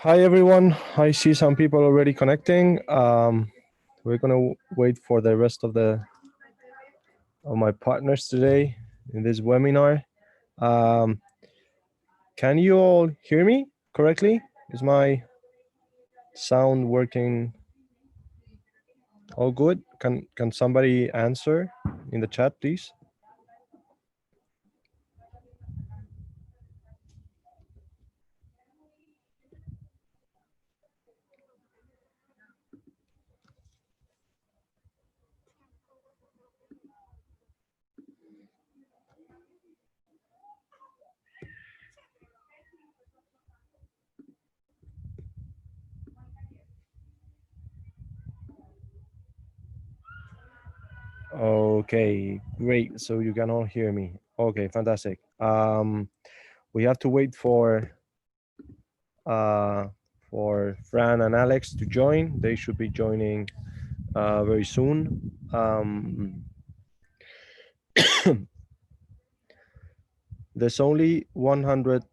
Hi everyone. I see some people already connecting. We're gonna wait for the rest of my partners today in this webinar. Um, can you all hear me correctly? Is my sound working all good? Can somebody answer in the chat, please? Okay, great. So you can all hear me. Okay, fantastic. We have to wait uh, for Fran and Alex to join. They should be joining very soon. There's only 100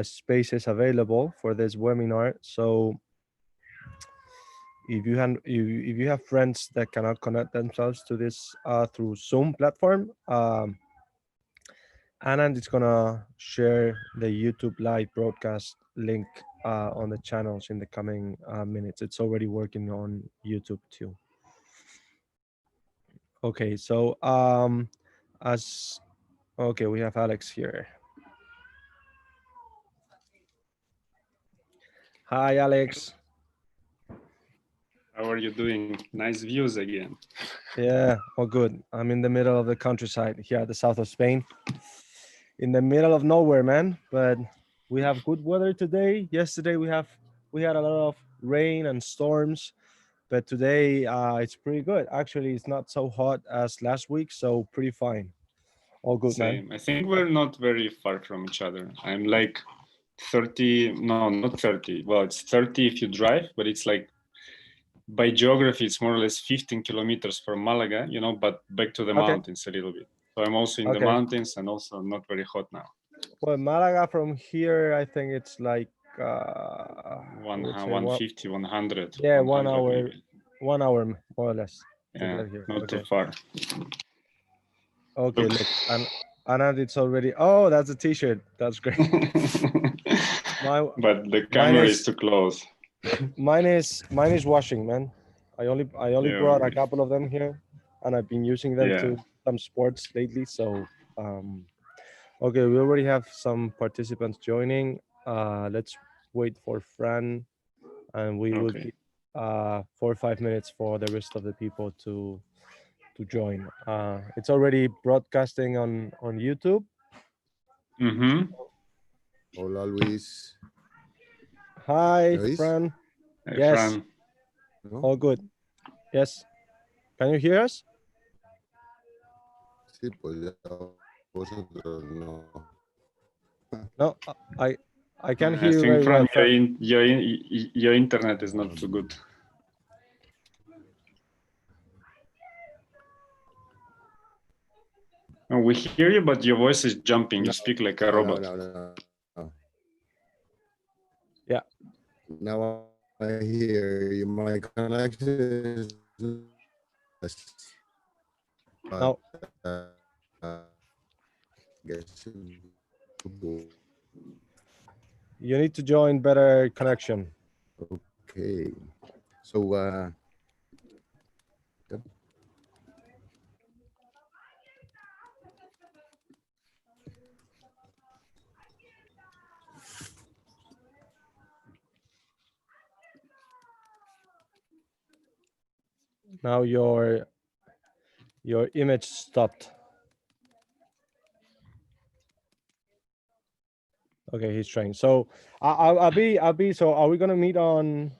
spaces available for this webinar. So if you have friends that cannot connect themselves to this through Zoom platform, Anand is gonna share the YouTube live broadcast link on the channels in the coming minutes. It's already working on YouTube too. Okay, so okay, we have Alex here. Hi, Alex. How are you doing? Nice views again. Yeah, all good. I'm in the middle of the countryside here at the south of Spain. In the middle of nowhere, man. But we have good weather today. Yesterday we had a lot of rain and storms, but today it's pretty good. Actually, it's not so hot as last week, so pretty fine. All good, Same. man. I think we're not very far from each other. I'm like 30, no, not 30. Well, it's 30 if you drive, but it's like by geography, it's more or less 15 kilometers from Malaga, you know, but back to the mountains a little bit. So I'm also in the mountains and also not very hot now. Well, Malaga from here, I think it's like 150, 100. Yeah, 100 maybe. 1 hour more or less. Yeah, Here. not too far. Okay, look, and Anand, it's already. Oh, that's a T-shirt. That's great. But the camera is too close. Mine is washing, man. I only brought a couple of them here, and I've been using them to some sports lately. So, okay, we already have some participants joining. Let's wait for Fran, and we will give 4 or 5 minutes for the rest of the people to join. It's already broadcasting on YouTube. Hola, Luis. Hi, Fran. Hey, yes. Fran. All good. Yes. Can you hear us? Sí, pues ya vosotros no. No, I can hear you very well. Your internet is not too good. No, we hear you, but your voice is jumping. You speak like a robot. No. Yeah. Now I hear you. My connection is No. You need to join better connection. Okay. So now your image stopped. Okay, he's trying. So I'll be. So are we gonna meet in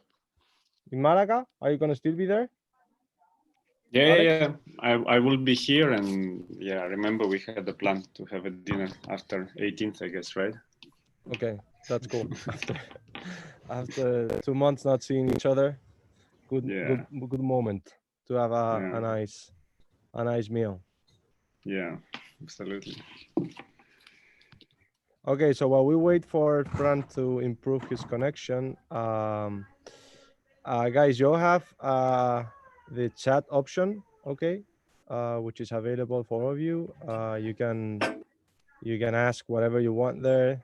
Malaga? Are you gonna still be there? Yeah. I will be here, and yeah, remember we had the plan to have a dinner after 18th, I guess, right? Okay, that's cool. After 2 months not seeing each other, good moment to have a nice meal. Yeah, absolutely. Okay, so while we wait for Fran to improve his connection, guys, you'll have the chat option, okay, which is available for all of you. You can ask whatever you want there.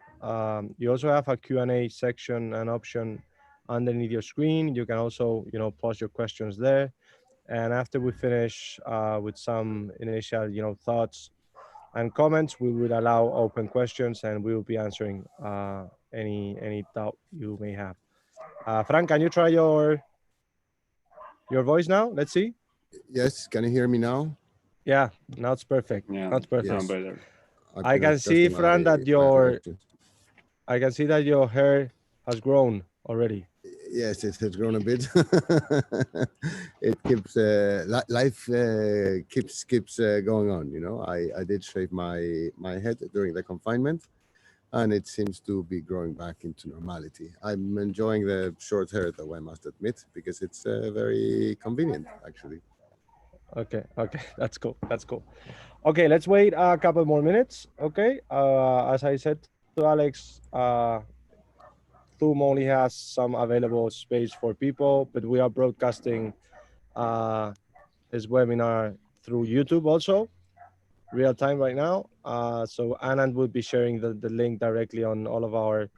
You also have a Q&A section and option underneath your screen. You can also, post your questions there. And after we finish with some initial, thoughts and comments, we will allow open questions and we will be answering any doubt you may have. Fran, can you try your voice now? Let's see. Yes, can you hear me now? Yeah, now it's perfect. Yeah, That's perfect. Yes. better. I can see, Fran, that I can see that your hair has grown already. Yes, it has grown a bit. It keeps life keeps going on. I did shave my head during the confinement, and it seems to be growing back into normality. I'm enjoying the short hair, though, I must admit, because it's very convenient, actually. Okay, that's cool. Okay, let's wait a couple more minutes. Okay, as I said to Alex, Zoom only has some available space for people, but we are broadcasting this webinar through YouTube also, real time right now. So Anand will be sharing the link directly on all of our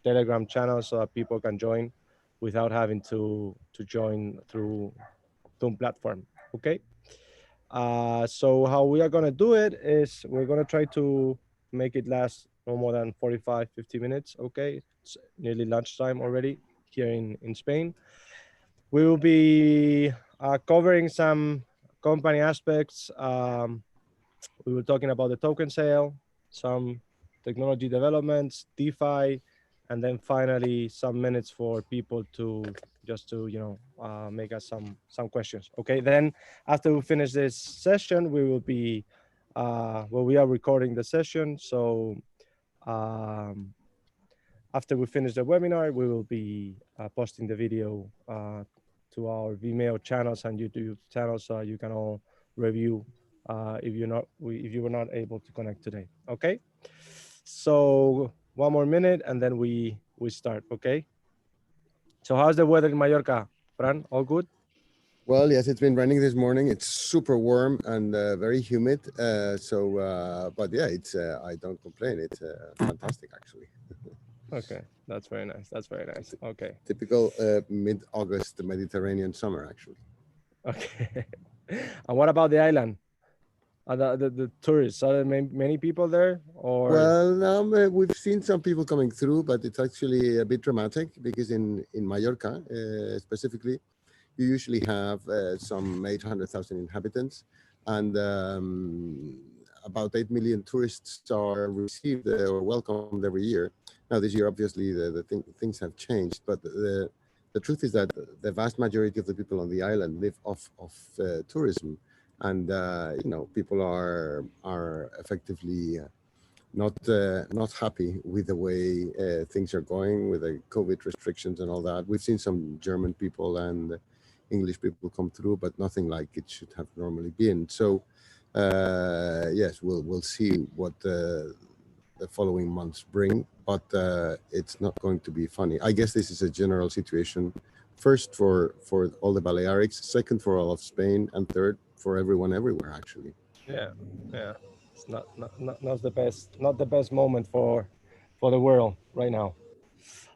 Telegram channels so that people can join without having to join through Zoom platform. Okay. So how we are gonna do it is we're gonna try to make it last no more than 45, 50 minutes. Okay, it's nearly lunchtime already here in Spain. We will be covering some company aspects. We were talking about the token sale, some technology developments, DeFi, and then finally some minutes for people to make us some questions. Okay, then after we finish this session, we will be we are recording the session. So after we finish the webinar, we will be posting the video to our Vimeo channels and YouTube channels, so you can all review if you were not able to connect today. Okay, so one more minute and then we start. Okay, so how's the weather in Mallorca, Fran? All good? Well, yes, it's been raining this morning. It's super warm and very humid. But yeah, it's I don't complain. It's fantastic, actually. Okay, that's very nice. Okay. Typical mid-August Mediterranean summer, actually. Okay. And what about the island? The tourists? Are there many people there? Or well, we've seen some people coming through, but it's actually a bit dramatic because in Mallorca specifically, you usually have some 800,000 inhabitants, and about 8 million tourists are received or welcomed every year. Now, this year, obviously, things have changed, but the truth is that the vast majority of the people on the island live off of tourism, and people are effectively not happy with the way things are going with the COVID restrictions and all that. We've seen some German people and English people come through, but nothing like it should have normally been. So yes, we'll see what the following months bring, but it's not going to be funny. I guess this is a general situation. First for all the Balearics, second for all of Spain, and third for everyone everywhere, actually. Yeah. It's not the best moment for the world right now.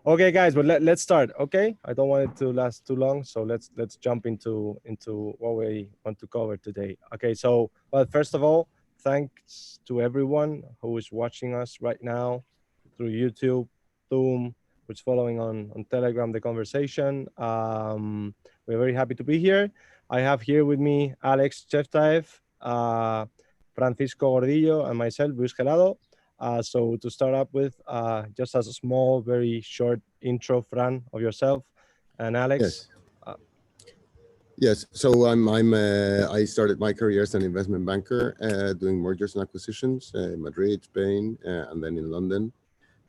Okay, guys, but let's start. Okay, I don't want it to last too long, so let's jump into what we want to cover today. Okay, so first of all, thanks to everyone who is watching us right now through YouTube, Zoom, who's following on Telegram the conversation. We're very happy to be here. I have here with me Alex Cheftaev, Francisco Gordillo, and myself, Luis Gelado. So to start up with, just as a small, very short intro, Fran, of yourself and Alex. Yes. Yes. So I started my career as an investment banker, doing mergers and acquisitions in Madrid, Spain, and then in London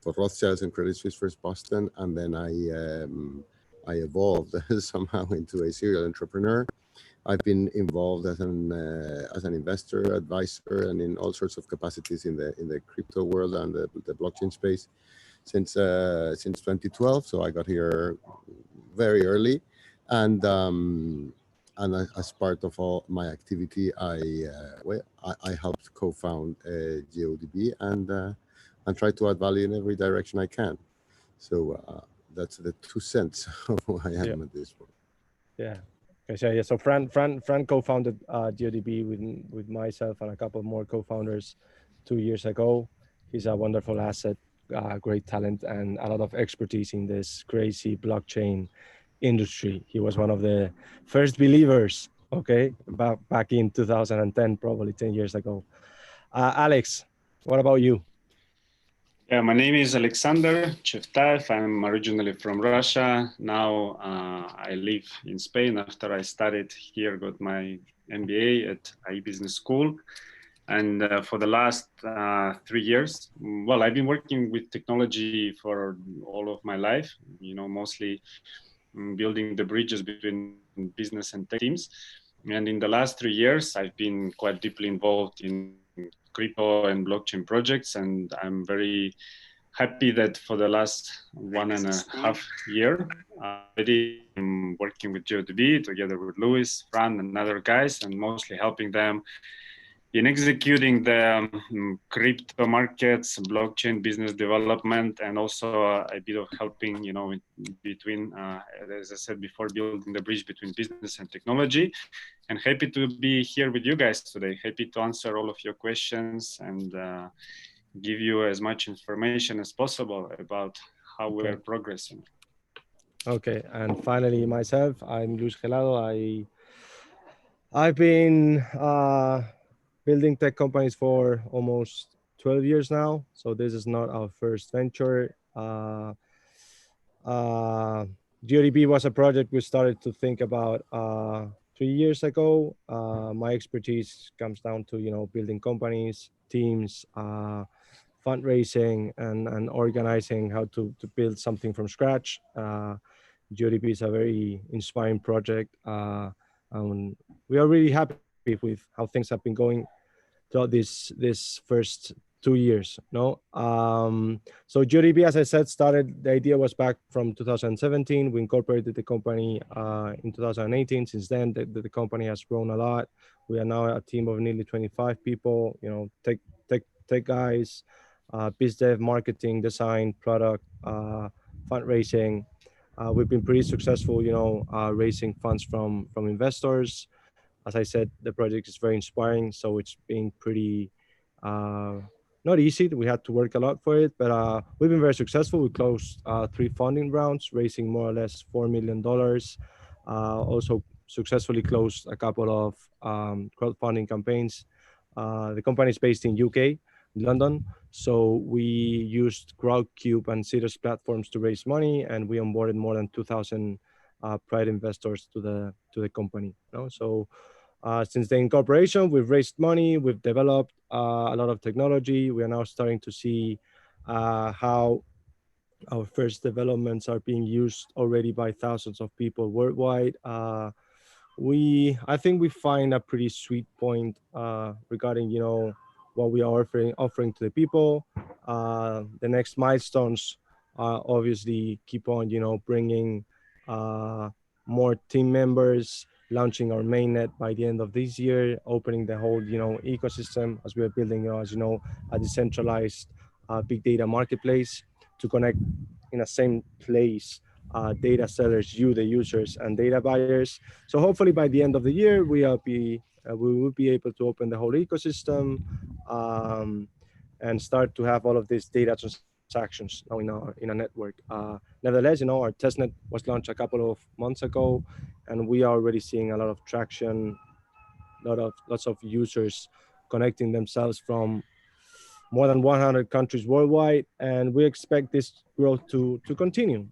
for Rothschilds and Credit Suisse First Boston, and then I evolved somehow into a serial entrepreneur. I've been involved as an investor, advisor, and in all sorts of capacities in the crypto world and the blockchain space since 2012. So I got here very early, and as part of all my activity, I helped co-found GeoDB and try to add value in every direction I can. So that's the 2 cents of who I am at this point. Yeah. Okay. So yeah. So Fran co-founded GeoDB with myself and a couple more co-founders 2 years ago. He's a wonderful asset, great talent, and a lot of expertise in this crazy blockchain industry. He was one of the first believers. Okay, back in 2010, probably 10 years ago. Alex, what about you? Yeah, my name is Alexander Chevtaev. I'm originally from Russia. Now I live in Spain after I studied here, got my MBA at IE Business School. And for the last 3 years, well, I've been working with technology for all of my life, mostly building the bridges between business and tech teams. And in the last 3 years, I've been quite deeply involved in crypto and blockchain projects. And I'm very happy that for the last 1.5 year, already I'm working with GeoDB together with Luis, Fran, and other guys, and mostly helping them in executing the crypto markets, blockchain business development, and also a bit of helping, in between, as I said before, building the bridge between business and technology. And happy to be here with you guys today. Happy to answer all of your questions and give you as much information as possible about how we're progressing. Okay, and finally myself, I'm Luis Gelado. I've been building tech companies for almost 12 years now, so this is not our first venture. GeoDB was a project we started to think about 3 years ago. My expertise comes down to building companies, teams, fundraising, and organizing how to build something from scratch. GeoDB is a very inspiring project, and we are really happy with how things have been going throughout this first 2 years. So GeoDB, as I said, started. The idea was back from 2017. We incorporated the company in 2018. Since then, the company has grown a lot. We are now a team of nearly 25 people. Tech guys, biz dev, marketing, design, product, fundraising. We've been pretty successful, raising funds from investors. As I said, the project is very inspiring, so it's been pretty not easy. We had to work a lot for it, but we've been very successful. We closed 3 funding rounds, raising more or less $4 million. Also successfully closed a couple of crowdfunding campaigns. The company is based in UK, London. So we used Crowdcube and Cirrus platforms to raise money, and we onboarded more than 2,000 private investors to the company. So since the incorporation, we've raised money, we've developed a lot of technology. We are now starting to see how our first developments are being used already by thousands of people worldwide. I think we find a pretty sweet point regarding what we are offering to the people. The next milestones obviously keep on bringing more team members, launching our mainnet by the end of this year, opening the whole ecosystem as we are building a decentralized big data marketplace to connect in the same place data sellers, the users, and data buyers. So hopefully by the end of the year, we will be able to open the whole ecosystem and start to have all of these data transactions now in a network. Nevertheless, our testnet was launched a couple of months ago, and we are already seeing a lot of traction, lots of users connecting themselves from more than 100 countries worldwide, and we expect this growth to continue.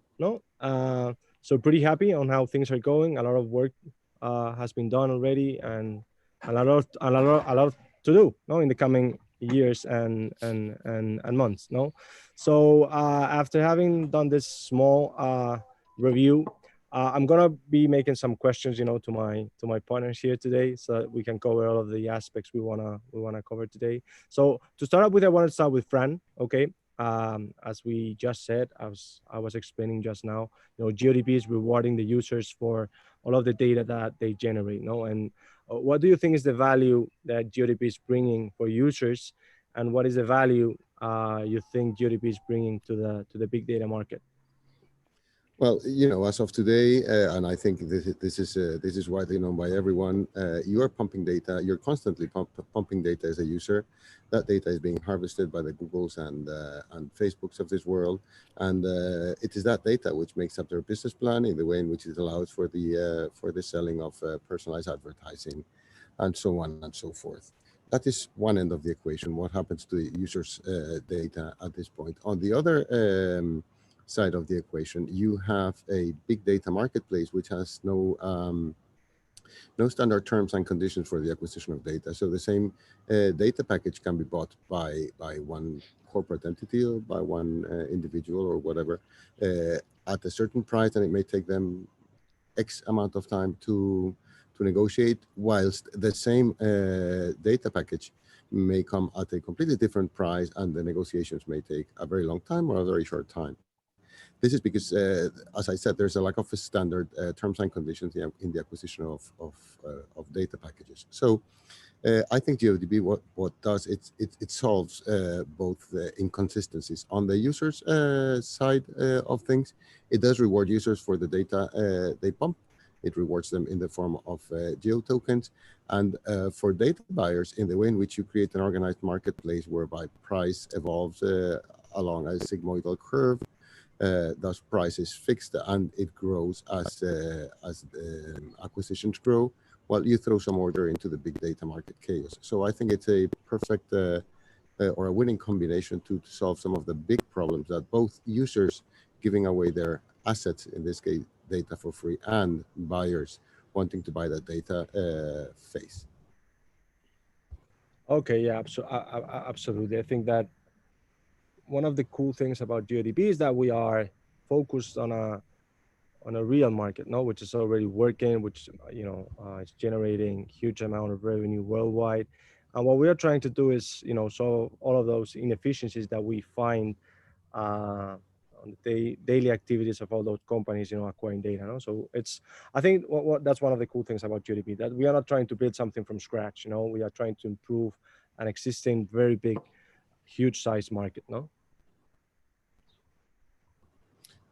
So pretty happy on how things are going. A lot of work has been done already, and a lot to do in the coming years and months. So after having done this small review, I'm gonna be making some questions, to my partners here today, so that we can cover all of the aspects we wanna cover today. So to start up with, I want to start with Fran. Okay, as we just said, I was explaining just now, GeoDB is rewarding the users for all of the data that they generate. No, and what do you think is the value that GeoDB is bringing for users, and what is the value you think GeoDB is bringing to the big data market? Well, as of today, and I think this is widely known by everyone. You are pumping data. You're constantly pumping data as a user. That data is being harvested by the Googles and Facebooks of this world, and it is that data which makes up their business plan in the way in which it allows for the selling of personalized advertising, and so on and so forth. That is one end of the equation. What happens to the user's data at this point? On the other side of the equation, you have a big data marketplace which has no standard terms and conditions for the acquisition of data. So the same data package can be bought by one corporate entity or by one individual or whatever at a certain price, and it may take them X amount of time to negotiate, whilst the same data package may come at a completely different price, and the negotiations may take a very long time or a very short time. This is because, as I said, there's a lack of standard terms and conditions in the acquisition of data packages. So I think GeoDB, what does, it solves both the inconsistencies. On the user's side of things, it does reward users for the data they pump. It rewards them in the form of geo tokens. And for data buyers, in the way in which you create an organized marketplace whereby price evolves along a sigmoidal curve, thus price is fixed and it grows as the acquisitions grow, while you throw some order into the big data market chaos. So I think it's a perfect or a winning combination to solve some of the big problems that both users giving away their assets, in this case data for free, and buyers wanting to buy that data face. Okay, yeah, absolutely. I think that one of the cool things about GeoDB is that we are focused on a real market, no, which is already working, which is generating huge amount of revenue worldwide. And what we are trying to do is, solve all of those inefficiencies that we find on the daily activities of all those companies, acquiring data. No? So I think that's one of the cool things about GeoDB, that we are not trying to build something from scratch. We are trying to improve an existing very big, huge size market. No.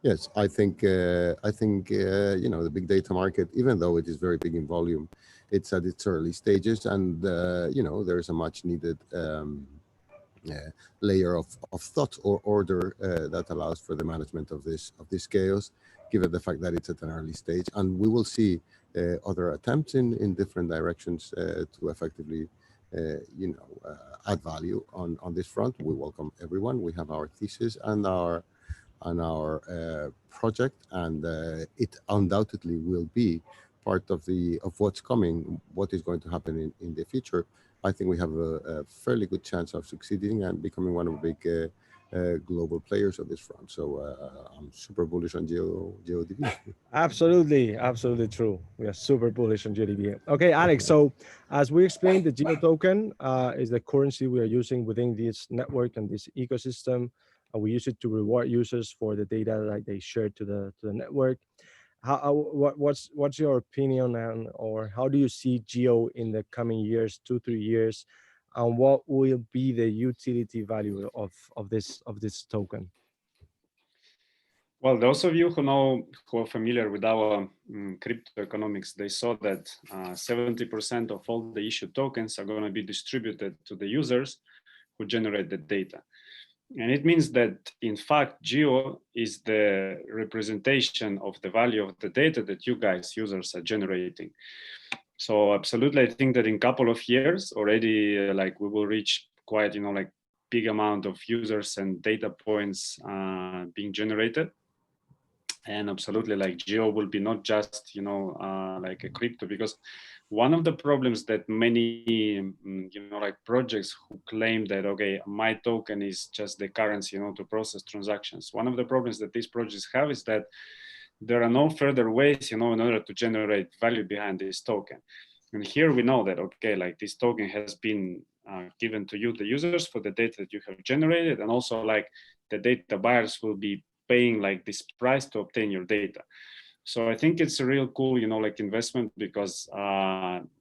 Yes, I think the big data market, even though it is very big in volume, it's at its early stages, and there's a much needed layer of thought or order that allows for the management of this chaos, given the fact that it's at an early stage. And we will see other attempts in different directions to effectively add value on this front. We welcome everyone. We have our thesis and our project, and it undoubtedly will be part of what's coming, what is going to happen in the future. I think we have a fairly good chance of succeeding and becoming one of the big global players on this front. So I'm super bullish on GeoDB. Absolutely true. We are super bullish on GeoDB. Okay, Alex. So as we explained, the Geo token is the currency we are using within this network and this ecosystem. We use it to reward users for the data that they share to the network. What's your opinion on, or how do you see Geo in the coming years, 2-3 years, and what will be the utility value of this token? Well, those of you who are familiar with our crypto economics, they saw that 70% of all the issued tokens are going to be distributed to the users who generate the data. And it means that, in fact, Geo is the representation of the value of the data that you guys, users, are generating. So absolutely, I think that in a couple of years already, we will reach quite, big amount of users and data points being generated. And absolutely, Geo will be not just, like a crypto, because one of the problems that many, projects who claim that, okay, my token is just the currency, to process transactions. One of the problems that these projects have is that there are no further ways, in order to generate value behind this token. And here we know that, okay, like this token has been given to you, the users, for the data that you have generated, and also like the data buyers will be paying like this price to obtain your data. So I think it's a real cool, like investment, because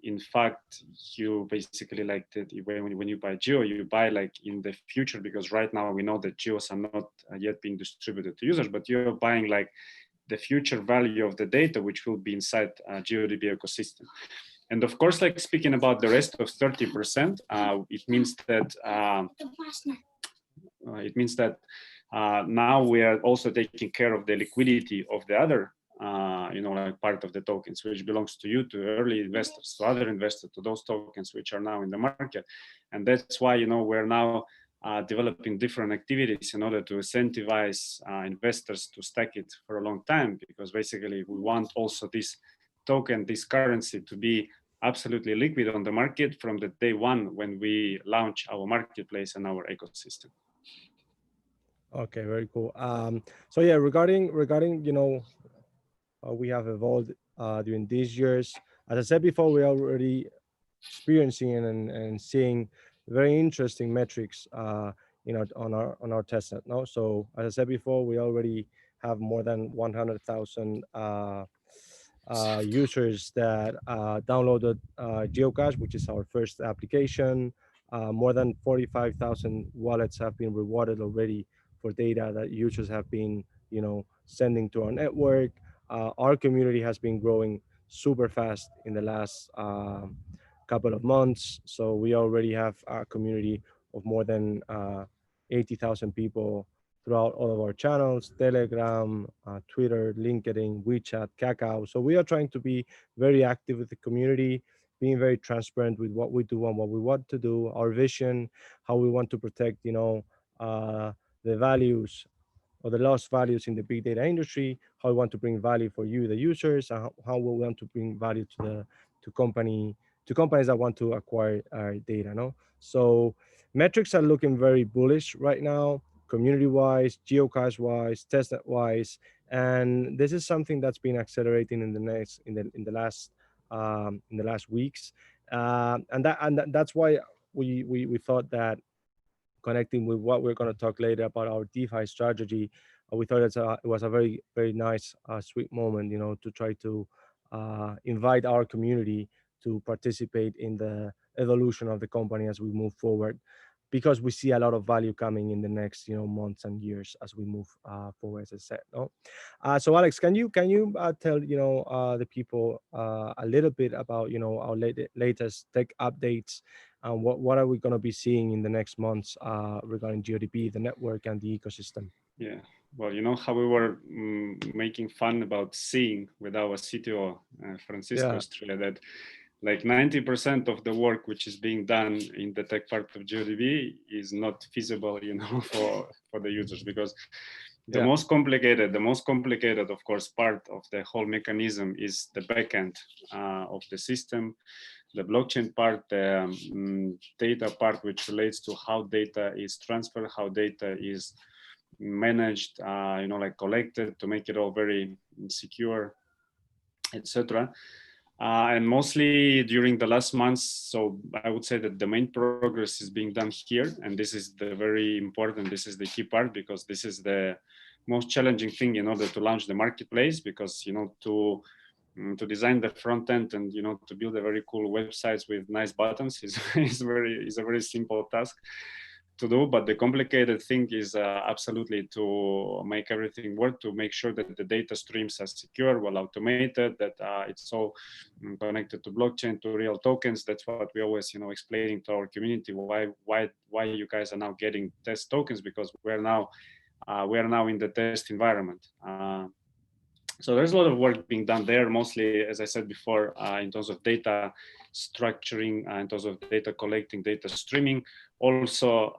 in fact, you basically like when you buy Geo, you buy like in the future, because right now we know that Geos are not yet being distributed to users, but you're buying like the future value of the data, which will be inside GeoDB ecosystem. And of course, like speaking about the rest of 30%, it means that now we are also taking care of the liquidity of the other, like part of the tokens, which belongs to you, to early investors, to other investors, to those tokens which are now in the market. And that's why, we're now developing different activities in order to incentivize investors to stack it for a long time, because basically we want also this token, this currency, to be absolutely liquid on the market from the day one when we launch our marketplace and our ecosystem. Okay, very cool. So yeah, regarding we have evolved during these years. As I said before, we are already experiencing and seeing very interesting metrics on our testnet. No, so as I said before, we already have more than 100,000 users that downloaded Geocache, which is our first application. More than 45,000 wallets have been rewarded already for data that users have been, sending to our network. Our community has been growing super fast in the last couple of months. So we already have a community of more than 80,000 people throughout all of our channels: Telegram, Twitter, LinkedIn, WeChat, Kakao. So we are trying to be very active with the community, being very transparent with what we do and what we want to do, our vision, how we want to protect, the values or the lost values in the big data industry, how we want to bring value for you, the users, and how we want to bring value to companies that want to acquire data. No, so metrics are looking very bullish right now, community-wise, geocache-wise, testnet-wise, and this is something that's been accelerating in the last weeks, and that's why we thought that, connecting with what we're going to talk later about our DeFi strategy, we thought it was a very, very nice, sweet moment, to try to invite our community to participate in the evolution of the company as we move forward, because we see a lot of value coming in the next, months and years as we move forward, as I said. No, so Alex, can you tell the people a little bit about our latest tech updates, and what are we going to be seeing in the next months regarding GeoDB, the network, and the ecosystem? Yeah, well, how we were making fun about seeing with our CTO, Francisco Estrella, that like 90% of the work which is being done in the tech part of GeoDB is not feasible, for the users, because the most complicated, of course, part of the whole mechanism is the backend of the system, the blockchain part, the data part, which relates to how data is transferred, how data is managed, like collected, to make it all very secure, etc. And mostly during the last months, so I would say that the main progress is being done here, and this is the very important, this is the key part, because this is the most challenging thing in order to launch the marketplace, because to design the front end and to build a very cool websites with nice buttons is a very simple task to do, but the complicated thing is absolutely to make everything work, to make sure that the data streams are secure, well automated, that it's all connected to blockchain, to real tokens. That's what we always explaining to our community, why you guys are now getting test tokens, because we're now in the test environment. So there's a lot of work being done there, mostly, as I said before, in terms of data structuring, in terms of data collecting, data streaming. Also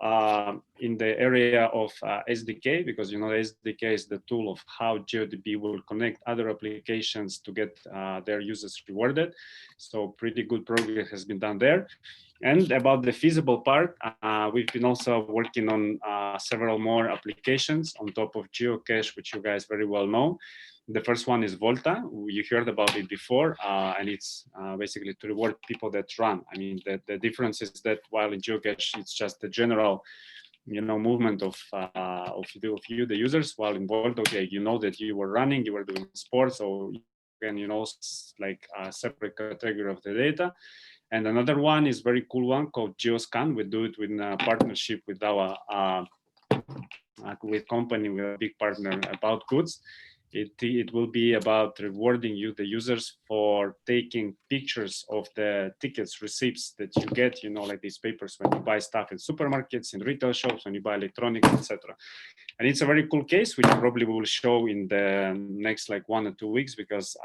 in the area of SDK, because the SDK is the tool of how GeoDB will connect other applications to get their users rewarded. So pretty good progress has been done there. And about the feasible part, we've been also working on several more applications on top of Geocache, which you guys very well know. The first one is Volta. You heard about it before, and it's basically to reward people that run. I mean, the difference is that while in geocache, it's just the general, movement of you, the users. While in Volta, okay, you know that you were running, you were doing sports, so you can, like a separate category of the data. And another one is very cool one called GeoScan. We do it with a partnership with our with a big partner about goods. It will be about rewarding you, the users, for taking pictures of the tickets, receipts that you get, like these papers when you buy stuff in supermarkets, in retail shops, when you buy electronics, etc. And it's a very cool case, which probably will show in the next like 1 or 2 weeks, because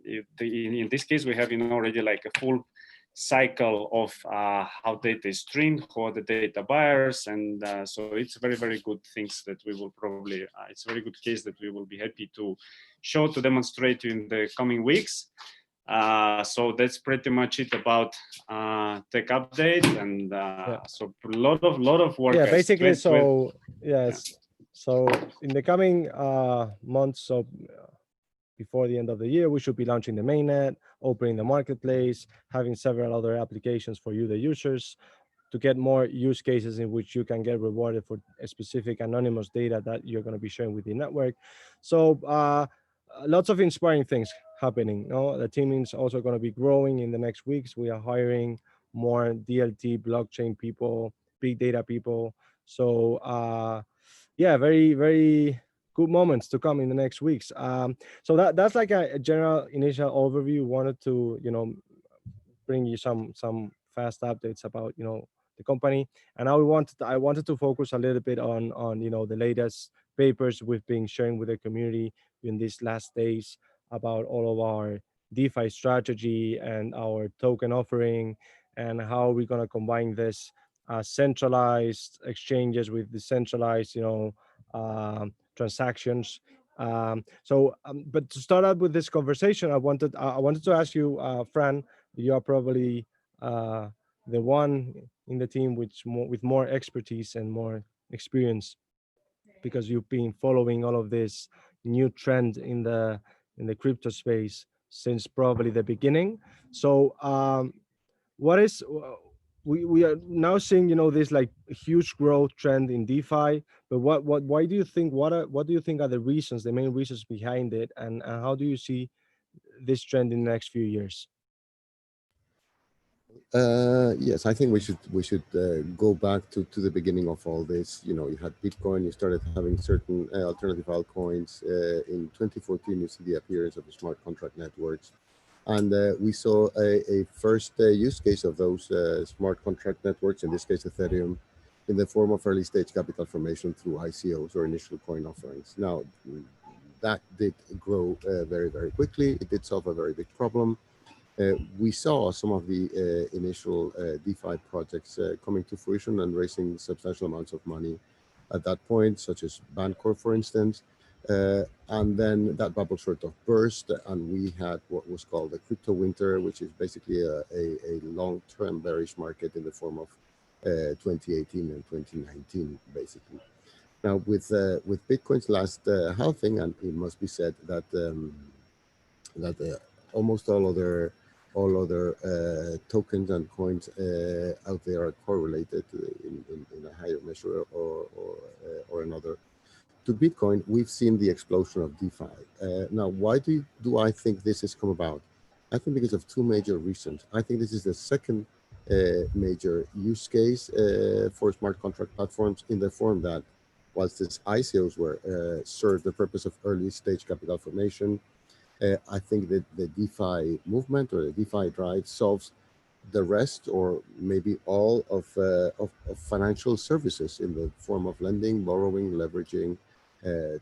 in this case, we have already like a full cycle of how data is streamed, who are the data buyers, and so it's very, very good things that we will probably, it's a very good case that we will be happy to show, to demonstrate in the coming weeks. So that's pretty much it about tech update, and so a lot of work. Yeah, basically, so yes, so in the coming months, so before the end of the year, we should be launching the mainnet, opening the marketplace, having several other applications for you, the users, to get more use cases in which you can get rewarded for a specific anonymous data that you're going to be sharing with the network. So lots of inspiring things happening. The team is also going to be growing in the next weeks. We are hiring more DLT, blockchain people, big data people. So yeah, very, very good moments to come in the next weeks. So that's like a general initial overview. Wanted to, bring you some fast updates about, the company. And now I wanted to focus a little bit on, the latest papers we've been sharing with the community in these last days about all of our DeFi strategy and our token offering, and how we're going to combine this centralized exchanges with decentralized, transactions. But to start out with this conversation, I wanted to ask you, Fran, you are probably the one in the team with more expertise and more experience, because you've been following all of this new trend in the crypto space since probably the beginning. So what is we are now seeing, this like huge growth trend in DeFi, but why do you think, what do you think are the reasons, the main reasons behind it, and how do you see this trend in the next few years? Yes, I think we should go back to the beginning of all this. You had Bitcoin, you started having certain alternative altcoins. In 2014, you see the appearance of the smart contract networks. And we saw a first use case of those smart contract networks, in this case Ethereum, in the form of early stage capital formation through ICOs, or initial coin offerings. Now, that did grow very, very quickly. It did solve a very big problem. We saw some of the initial DeFi projects coming to fruition and raising substantial amounts of money at that point, such as Bancor, for instance. And then that bubble sort of burst, and we had what was called the crypto winter, which is basically a long-term bearish market in the form of 2018 and 2019, basically. Now, with Bitcoin's last halving, and it must be said that almost all other tokens and coins out there are correlated in a higher measure or another to Bitcoin. We've seen the explosion of DeFi. Now, why do I think this has come about? I think because of two major reasons. I think this is the second major use case for smart contract platforms, in the form that whilst these ICOs served the purpose of early stage capital formation, I think that the DeFi movement, or the DeFi drive, solves the rest, or maybe all of financial services in the form of lending, borrowing, leveraging,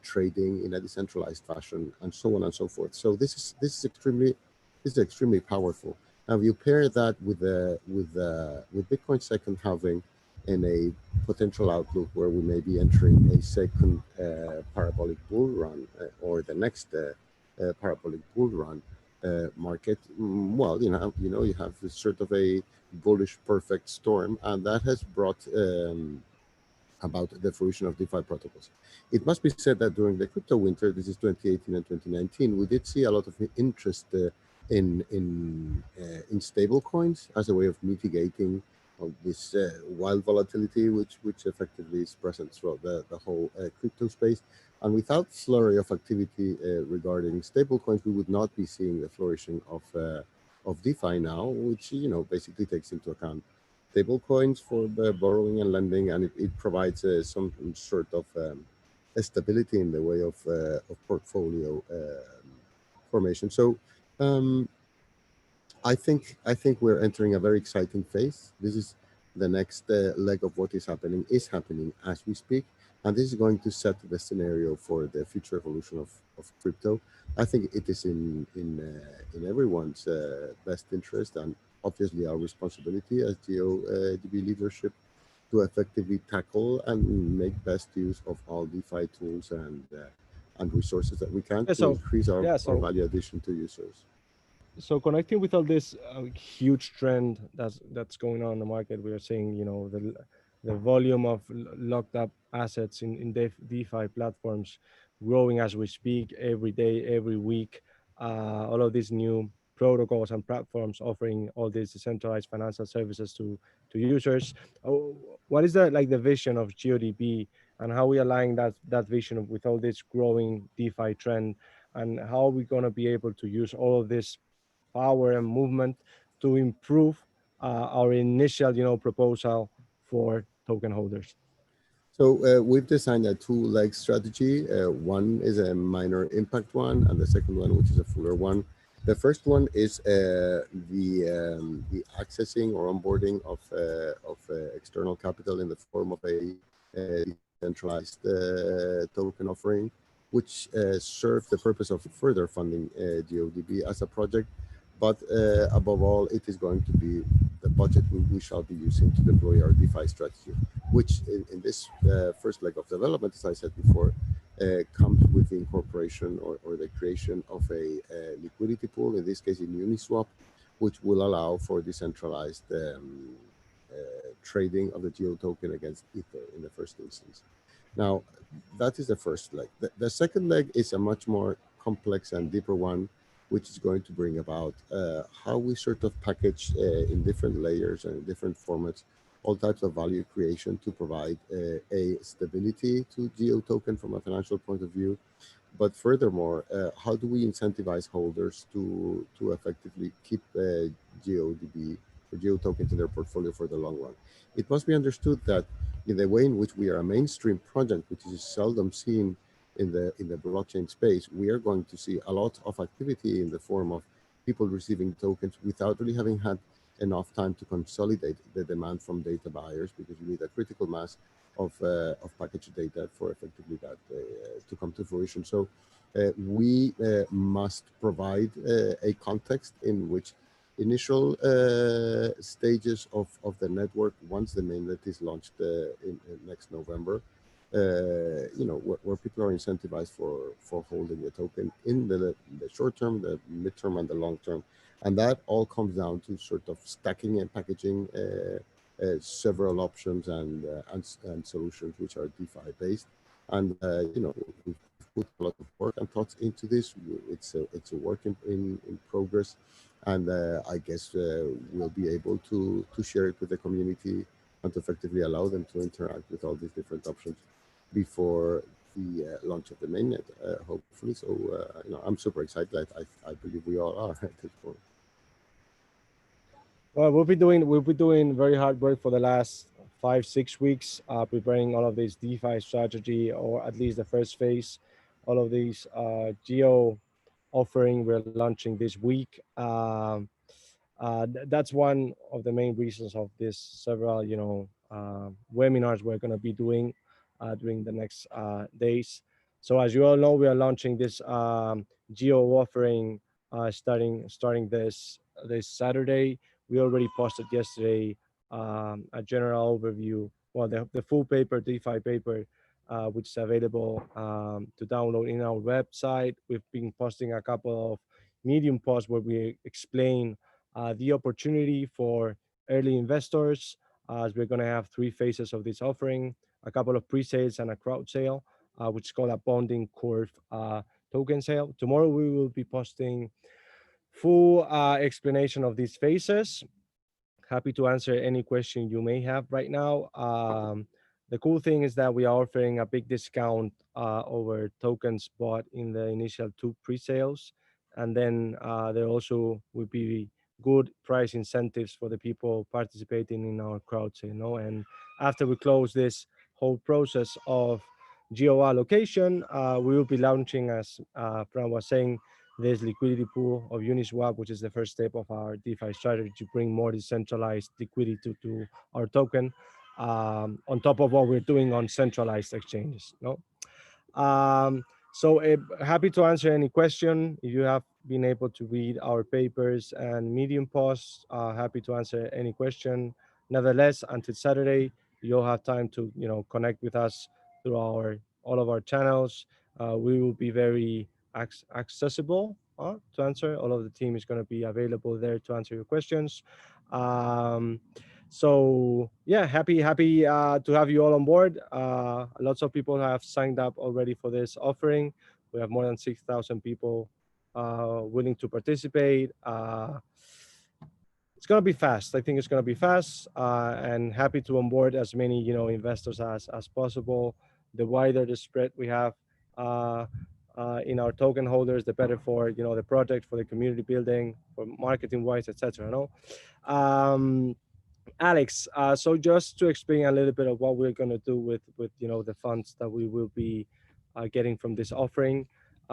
trading in a decentralized fashion, and so on and so forth. So this is extremely powerful. Now, you pair that with Bitcoin's second halving and a potential outlook where we may be entering a second parabolic bull run, or the next parabolic bull run market. Well, you have this sort of a bullish perfect storm, and that has brought about the fruition of DeFi protocols. It must be said that during the crypto winter, this is 2018 and 2019, we did see a lot of interest in stable coins as a way of mitigating of this wild volatility, which effectively is present throughout the whole crypto space. And without flurry of activity regarding stable coins, we would not be seeing the flourishing of DeFi now, which basically takes into account stable coins for the borrowing and lending, and it provides some sort of stability in the way of portfolio formation. So um, I think we're entering a very exciting phase. This is the next leg of what is happening as we speak, and this is going to set the scenario for the future evolution of crypto. I think it is in everyone's best interest, and obviously our responsibility as GeoDB leadership to effectively tackle and make best use of all DeFi tools and resources that we can Yeah, to increase our so value addition to users. so connecting with all this huge trend that's going on in the market, we are seeing, the volume of locked up assets in DeFi platforms growing as we speak, every day, every week. All of these new protocols and platforms offering all these decentralized financial services to users. What is the vision of GeoDB, and how we align that vision with all this growing DeFi trend, and how are we going to be able to use all of this power and movement to improve our initial, proposal for token holders? So we've designed a two-leg strategy. One is a minor impact one, and the second one, which is a fuller one. The first one is the accessing or onboarding of external capital in the form of a decentralized token offering, which serves the purpose of further funding GeoDB as a project. But above all, it is going to be the budget we shall be using to deploy our DeFi strategy, which in this first leg of development, as I said before, comes with the incorporation or the creation of a liquidity pool, in this case in Uniswap, which will allow for decentralized trading of the Geo token against Ether in the first instance. Now, that is the first leg. The second leg is a much more complex and deeper one, which is going to bring about how we sort of package in different layers and different formats all types of value creation to provide a stability to Geo token from a financial point of view. But furthermore, how do we incentivize holders to effectively keep GeoDB or Geo tokens in their portfolio for the long run? It must be understood that in the way in which we are a mainstream project, which is seldom seen in the blockchain space, we are going to see a lot of activity in the form of people receiving tokens without really having had enough time to consolidate the demand from data buyers, because you need a critical mass of packaged data for effectively that to come to fruition. So we must provide a context in which initial stages of the network, once the mainnet is launched in next November, where people are incentivized for holding the token in the short term, the midterm, and the long term. And that all comes down to sort of stacking and packaging several options and solutions which are DeFi based. And we've put a lot of work and thoughts into this. It's a work in progress, and I guess we'll be able to share it with the community and to effectively allow them to interact with all these different options before the launch of the mainnet, hopefully. So I'm super excited. I believe we all are at this point. Well, we'll be doing very hard work for the last 5-6 weeks, preparing all of this DeFi strategy, or at least the first phase. All of these Geo offering we're launching this week. That's one of the main reasons of this several webinars we're going to be doing during the next days. So as you all know, we are launching this Geo offering starting this Saturday. We already posted yesterday a general overview, well, the full paper, DeFi paper, which is available to download in our website. We've been posting a couple of Medium posts where we explain the opportunity for early investors, as we're going to have 3 phases of this offering. a couple of pre-sales and a crowd sale, which is called a bonding curve token sale. Tomorrow we will be posting full explanation of these phases. Happy to answer any question you may have right now. The cool thing is that we are offering a big discount over tokens bought in the initial 2 pre-sales. And then there also will be good price incentives for the people participating in our crowd sale. And after we close this whole process of geo allocation, we will be launching, as Fran was saying, this liquidity pool of Uniswap, which is the first step of our DeFi strategy to bring more decentralized liquidity to our token, on top of what we're doing on centralized exchanges. No, so happy to answer any question. If you have been able to read our papers and Medium posts, happy to answer any question. Nevertheless, until Saturday, you'll have time to connect with us through all of our channels. We will be very accessible to answer. All of the team is going to be available there to answer your questions. So yeah, happy to have you all on board. Lots of people have signed up already for this offering. We have more than 6,000 people willing to participate. It's going to be fast. I think it's going to be fast, and happy to onboard as many investors as possible. The wider the spread we have in our token holders, the better for the project, for the community building, for marketing wise, etc. Alex, so just to explain a little bit of what we're going to do with the funds that we will be getting from this offering.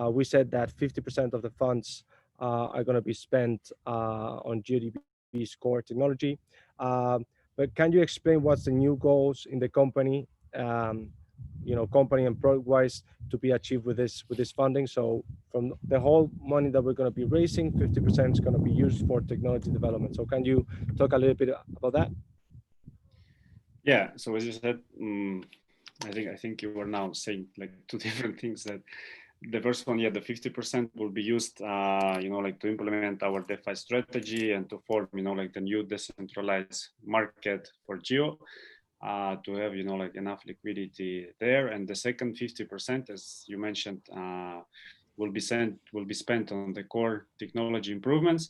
We said that 50% of the funds are going to be spent on GeoDB's core technology. But can you explain what's the new goals in the company, company and product wise, to be achieved with this funding? So from the whole money that we're going to be raising, 50% is going to be used for technology development. So can you talk a little bit about that? Yeah. So as you said, I think you were now saying like 2 different things. That the first one, yeah, the 50% will be used, to implement our DeFi strategy and to form, the new decentralized market for Geo. To have enough liquidity there, and the second 50%, as you mentioned, will be spent on the core technology improvements.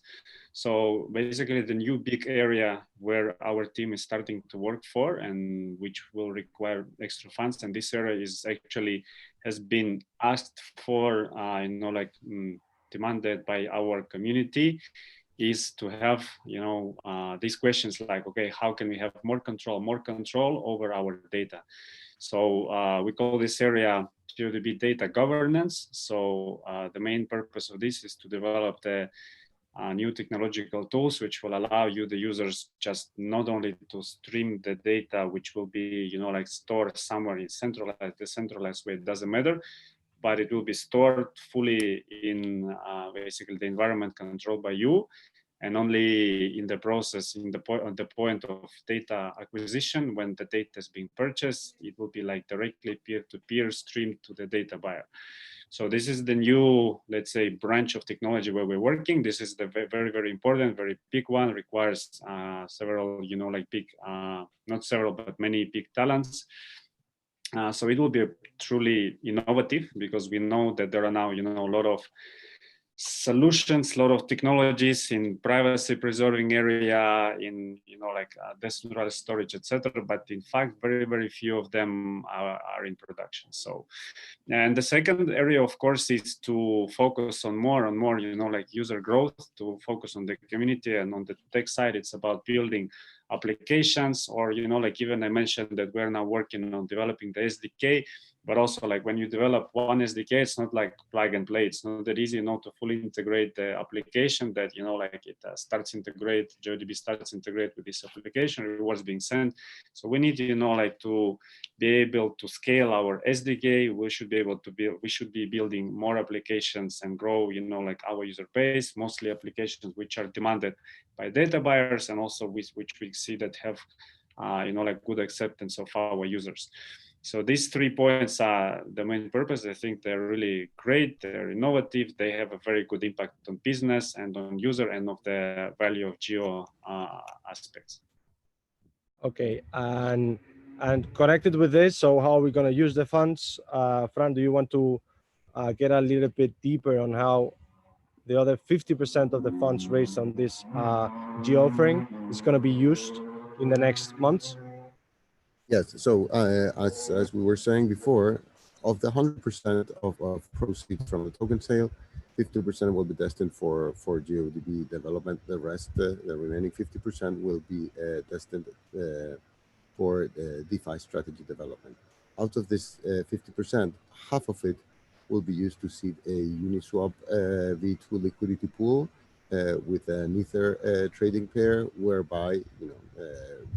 So basically, the new big area where our team is starting to work for, and which will require extra funds, and this area is actually has been asked for, demanded by our community, is to have these questions like, okay, how can we have more control over our data? So we call this area GeoDB data governance. So the main purpose of this is to develop the new technological tools which will allow you, the users, just not only to stream the data, which will be stored somewhere in decentralized way, it doesn't matter, but it will be stored fully in basically the environment controlled by you, and only in the process, at the point of data acquisition, when the data is being purchased, it will be like directly peer-to-peer streamed to the data buyer. So this is the new, let's say, branch of technology where we're working. This is the very, very important, very big one, requires several, big, not several, but many big talents. So it will be truly innovative, because we know that there are now, a lot of solutions, a lot of technologies in privacy preserving area, in decentralized storage, etc. But in fact, very, very few of them are in production. So, and the second area, of course, is to focus on more and more, user growth, to focus on the community. And on the tech side, it's about building applications, or even I mentioned that we're now working on developing the SDK. But also, like, when you develop one SDK, it's not like plug and play. It's not that easy, to fully integrate the application that, it starts integrate, GeoDB starts integrate with this application, rewards being sent. So we need, to be able to scale our SDK. We should be able to build, we should be building more applications and grow, our user base, mostly applications which are demanded by data buyers, and also which we see that have, good acceptance of our users. So these 3 points are the main purpose. I think they're really great. They're innovative. They have a very good impact on business and on user and of the value of Geo aspects. Okay, and And connected with this, so how are we going to use the funds? Fran, do you want to get a little bit deeper on how the other 50% of the funds raised on this geo offering is going to be used in the next months? Yes. So as we were saying before, of the 100% of proceeds from the token sale, 50% will be destined for GeoDB development. The rest, the remaining 50%, will be destined for DeFi strategy development. Out of this 50%, half of it will be used to seed a Uniswap V2 liquidity pool with an Ether trading pair, whereby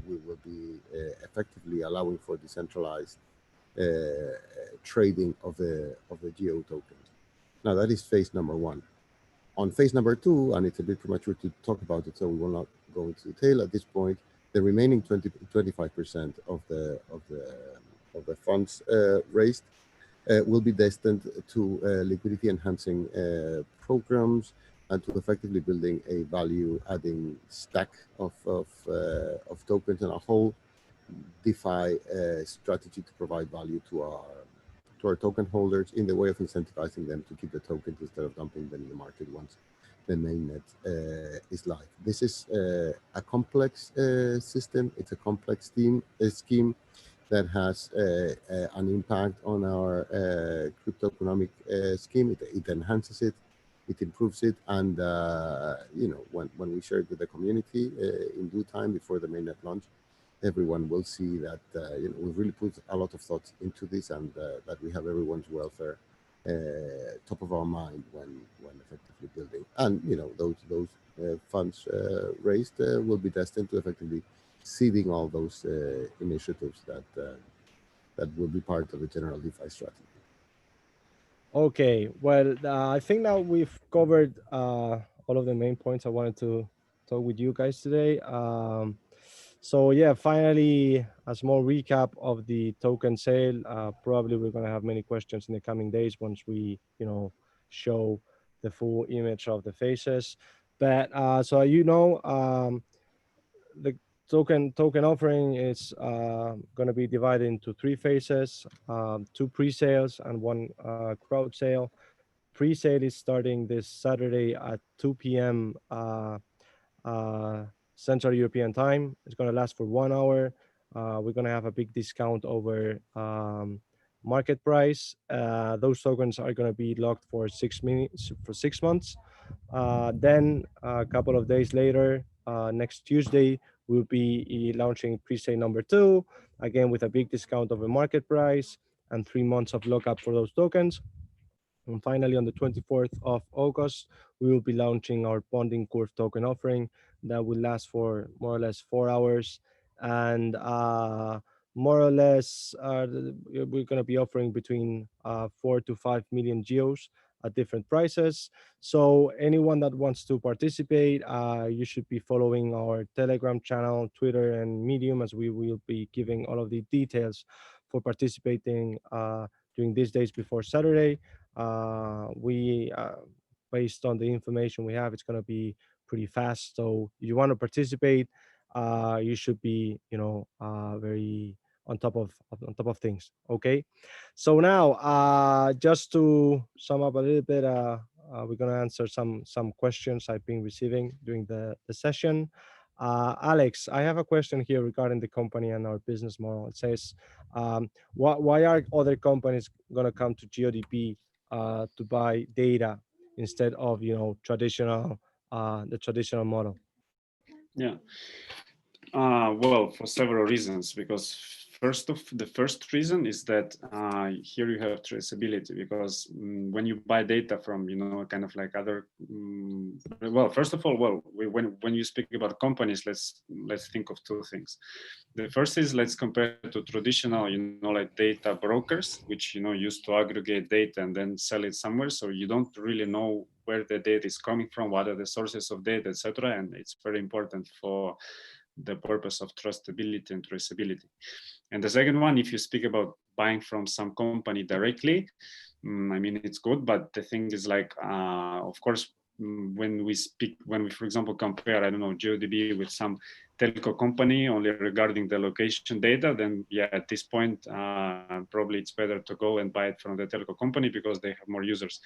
we will be effectively allowing for decentralized trading of the Geo tokens. Now that is phase number one. On phase number two, and it's a bit premature to talk about it, so we will not go into detail at this point. The remaining 25% of the funds raised will be destined to liquidity enhancing programs and to effectively building a value adding stack of tokens and a whole DeFi strategy to provide value to our token holders in the way of incentivizing them to keep the tokens instead of dumping them in the market once the mainnet is live. This is a complex system. It's a complex scheme that has an impact on our crypto economic scheme. It enhances it, it improves it, and when we share it with the community in due time before the mainnet launch, everyone will see that we've really put a lot of thought into this, and that we have everyone's welfare top of our mind when effectively building. And those funds raised will be destined to effectively seeding all those initiatives that will be part of the general DeFi strategy. Okay, well, I think now we've covered all of the main points I wanted to talk with you guys today. So yeah, finally, a small recap of the token sale. Probably we're going to have many questions in the coming days once we, show the full image of the faces. But so the token offering is going to be divided into 3 phases: 2 pre-sales and 1 crowd sale. Pre-sale is starting this Saturday at 2 p.m. Central European time. It's going to last for 1 hour. We're going to have a big discount over market price. Those tokens are going to be locked for 6 months. Then a couple of days later, next Tuesday, we'll be launching pre-sale number 2, again with a big discount over market price and 3 months of lockup for those tokens. And finally, on the 24th of August, we will be launching our bonding curve token offering that will last for more or less 4 hours. And more or less, we're going to be offering between 4 to 5 million geos at different prices. So anyone that wants to participate, you should be following our Telegram channel, Twitter, and Medium, as we will be giving all of the details for participating during these days before Saturday. We based on the information we have, it's going to be pretty fast. So if you want to participate, you should be very on top of things. Okay, so now just to sum up a little bit, we're going to answer some questions I've been receiving during the session. Alex, I have a question here regarding the company and our business model. It says, why are other companies going to come to GeoDB to buy data instead of the traditional model? Yeah. Well, for several reasons, because the first reason is that here you have traceability, because when you buy data from kind of like other well, first of all, when you speak about companies, let's think of 2 things. The first is, let's compare to traditional like data brokers, which used to aggregate data and then sell it somewhere, so you don't really know where the data is coming from, what are the sources of data, etc. And it's very important for the purpose of trustability and traceability. And the second one, if you speak about buying from some company directly, I mean, it's good, but the thing is, like, of course, when we, for example, compare, I don't know, GeoDB with some telco company only regarding the location data, then yeah, at this point, probably it's better to go and buy it from the telco company because they have more users.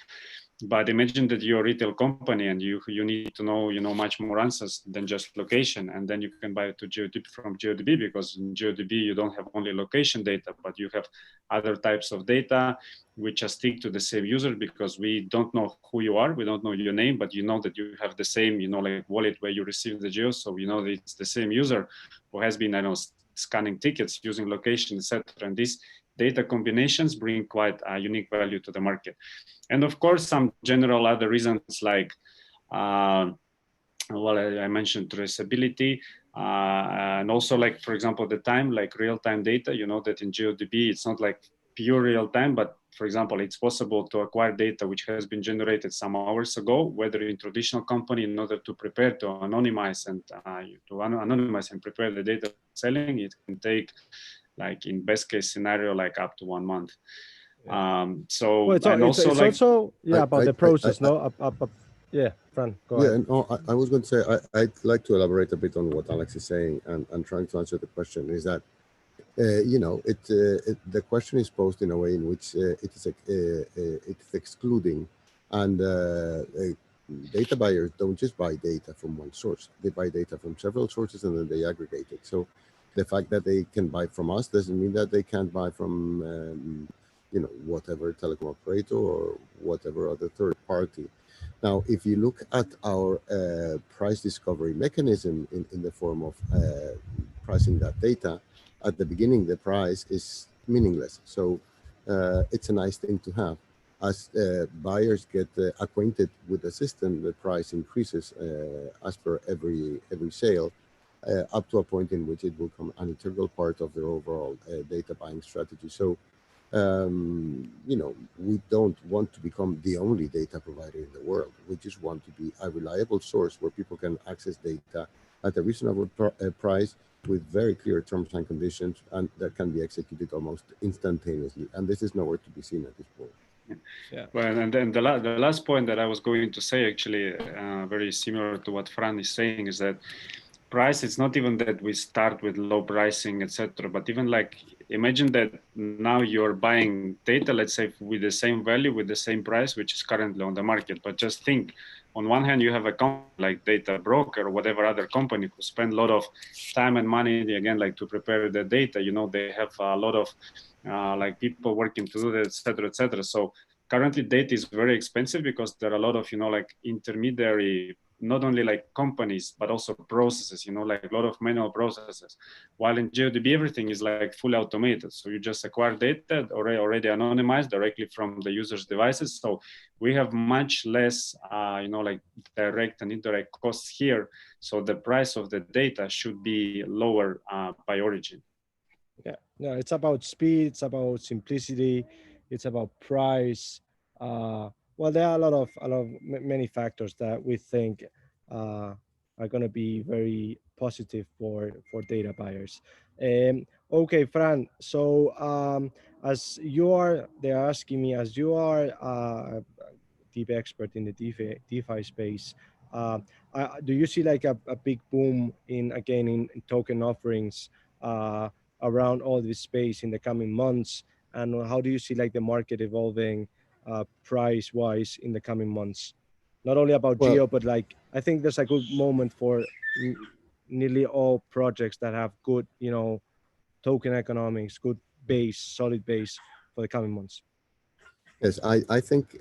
But imagine that you're a retail company and you need to know, much more answers than just location. And then you can buy it to GeoDB from GeoDB, because in GeoDB, you don't have only location data, but you have other types of data which are stick to the same user, because we don't know who you are. We don't know your name, but you know that you have the same, like wallet where you receive the geo. So we know that it's the same user who has been, scanning tickets using location, etc. And these data combinations bring quite a unique value to the market. And of course, some general other reasons like, I mentioned traceability, and also like, for example, the time, like real-time data, that in GeoDB, it's not like pure real-time, but for example, it's possible to acquire data which has been generated some hours ago, whether in traditional company, in order to prepare, to anonymize and prepare the data selling, it can take, like in best case scenario, like up to 1 month. So well, it's also about the process, no? Yeah, Fran, go ahead. No, I was going to say, I'd like to elaborate a bit on what Alex is saying and trying to answer the question is that, the question is posed in a way in which it's excluding, and data buyers don't just buy data from one source. They buy data from several sources and then they aggregate it. So the fact that they can buy from us doesn't mean that they can't buy from, whatever telecom operator or whatever other third party. Now, if you look at our price discovery mechanism in the form of pricing that data, at the beginning, the price is meaningless. So it's a nice thing to have. As buyers get acquainted with the system, the price increases as per every sale, up to a point in which it will become an integral part of their overall data buying strategy. So, we don't want to become the only data provider in the world. We just want to be a reliable source where people can access data at a reasonable price with very clear terms and conditions, and that can be executed almost instantaneously. And this is nowhere to be seen at this point. Yeah. Well, and then the last point that I was going to say, actually, very similar to what Fran is saying, is that price, it's not even that we start with low pricing, etc., but even like, imagine that now you're buying data, let's say with the same value, with the same price, which is currently on the market. But just think, on one hand, you have a company like Data Broker or whatever other company who spend a lot of time and money, again, like to prepare the data, they have a lot of like people working to do that, etc., etc. So currently data is very expensive because there are a lot of, like intermediary, not only like companies, but also processes, like a lot of manual processes. While in GeoDB, everything is like fully automated. So you just acquire data already anonymized directly from the user's devices. So we have much less, like direct and indirect costs here. So the price of the data should be lower by origin. Yeah, it's about speed, it's about simplicity, it's about price. Well, there are a lot of many factors that we think are going to be very positive for data buyers. Okay, Fran. So as you are, they're asking me, as you are a deep expert in the DeFi space, do you see like a big boom in token offerings around all this space in the coming months? And how do you see like the market evolving price wise in the coming months? Not only about Geo, but like I think there's a good moment for nearly all projects that have good, token economics, good base, solid base for the coming months. Yes, I think,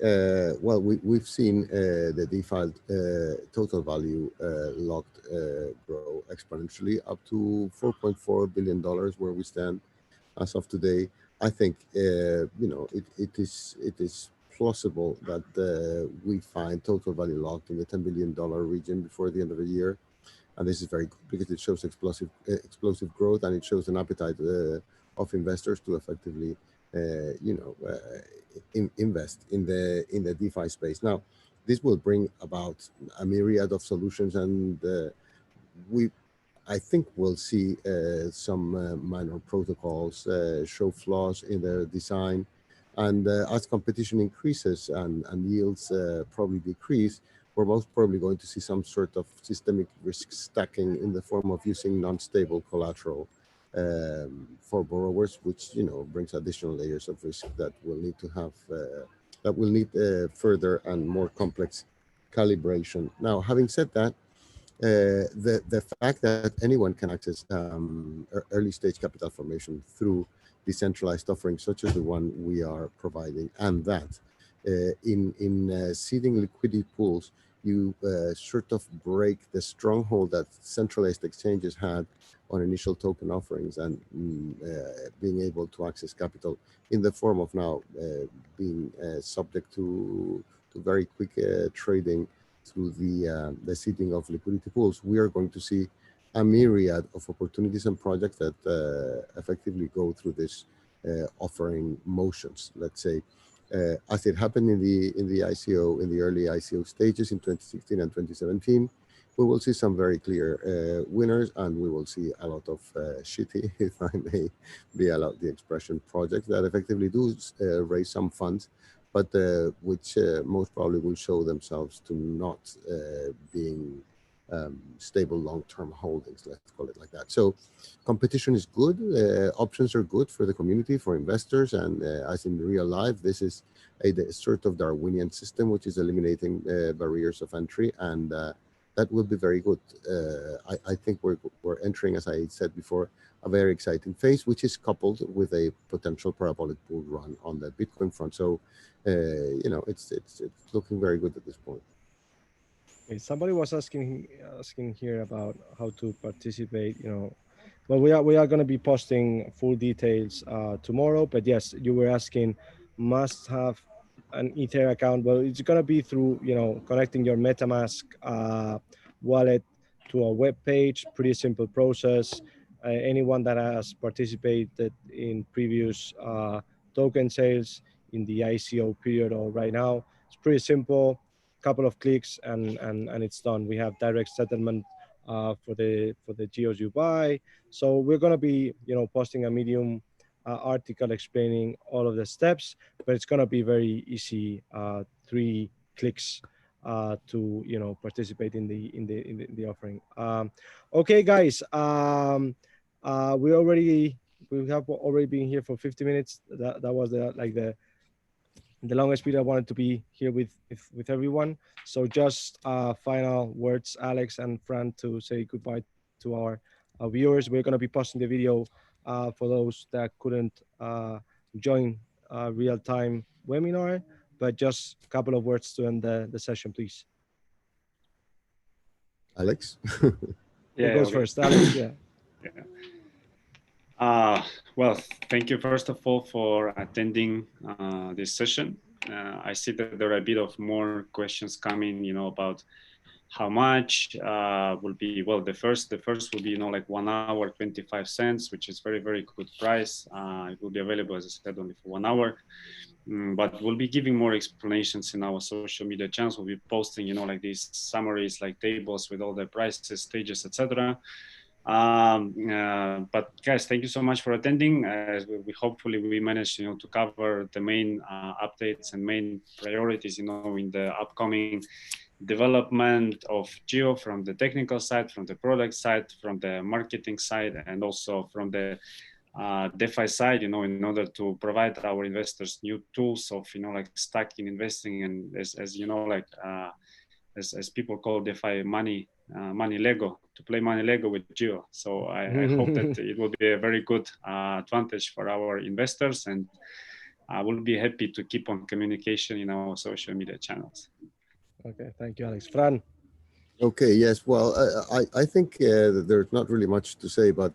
we've seen the DeFi total value locked grow exponentially up to $4.4 billion where we stand as of today. I think, it is plausible that we find total value locked in the $10 billion region before the end of the year. And this is very good because it shows explosive growth, and it shows an appetite of investors to effectively, invest in the DeFi space. Now, this will bring about a myriad of solutions, and I think we'll see some minor protocols show flaws in their design. And as competition increases and yields probably decrease, we're most probably going to see some sort of systemic risk stacking in the form of using non-stable collateral for borrowers, which brings additional layers of risk that will need to have that will need further and more complex calibration. Now, having said that, the fact that anyone can access early stage capital formation through decentralized offerings such as the one we are providing, and that in seeding liquidity pools, you sort of break the stronghold that centralized exchanges had on initial token offerings and being able to access capital in the form of now being subject to very quick trading through the seeding of liquidity pools. We are going to see a myriad of opportunities and projects that effectively go through this offering motions, let's say. As it happened in the ICO, in the early ICO stages in 2016 and 2017, we will see some very clear winners, and we will see a lot of shitty, if I may be allowed the expression, projects that effectively do raise some funds, but which most probably will show themselves to not being stable long-term holdings, let's call it like that. So competition is good, options are good for the community, for investors, and as in real life, this is a sort of Darwinian system, which is eliminating barriers of entry, and that will be very good. I think we're entering, as I said before, a very exciting phase, which is coupled with a potential parabolic bull run on the Bitcoin front. So, it's looking very good at this point. Okay, somebody was asking here about how to participate. Well, we are going to be posting full details tomorrow. But yes, you were asking, must have an Ether account. Well, it's going to be through connecting your MetaMask wallet to a web page. Pretty simple process. Anyone that has participated in previous token sales in the ICO period or right now, it's pretty simple. Couple of clicks and it's done. We have direct settlement for the geos you buy. So we're going to be posting a Medium article explaining all of the steps, but it's going to be very easy. 3 clicks to participate in the offering. Okay, guys. We have already been here for 50 minutes. That was the longest period I wanted to be here with everyone. So just final words, Alex and Fran, to say goodbye to our viewers. We're going to be posting the video for those that couldn't join real-time webinar, but just a couple of words to end the session, please. Alex? Who goes first? Alex, yeah. Well, thank you first of all for attending this session. I see that there are a bit of more questions coming, about how much will be. Well, the first will be, like 1 hour, 25 cents, which is very, very good price. It will be available, as I said, only for 1 hour. But we'll be giving more explanations in our social media channels. We'll be posting, like these summaries, like tables with all the prices, stages, etc. But guys, thank you so much for attending. We hopefully we managed to cover the main updates and main priorities in the upcoming development of Geo, from the technical side, from the product side, from the marketing side, and also from the DeFi side, in order to provide our investors new tools of like stacking, investing, and as as people call DeFi money Lego, to play money Lego with Geo. So I hope that it will be a very good advantage for our investors, and I will be happy to keep on communication in our social media channels. Okay, thank you, Alex. Fran? Okay, yes, well, I think there's not really much to say, but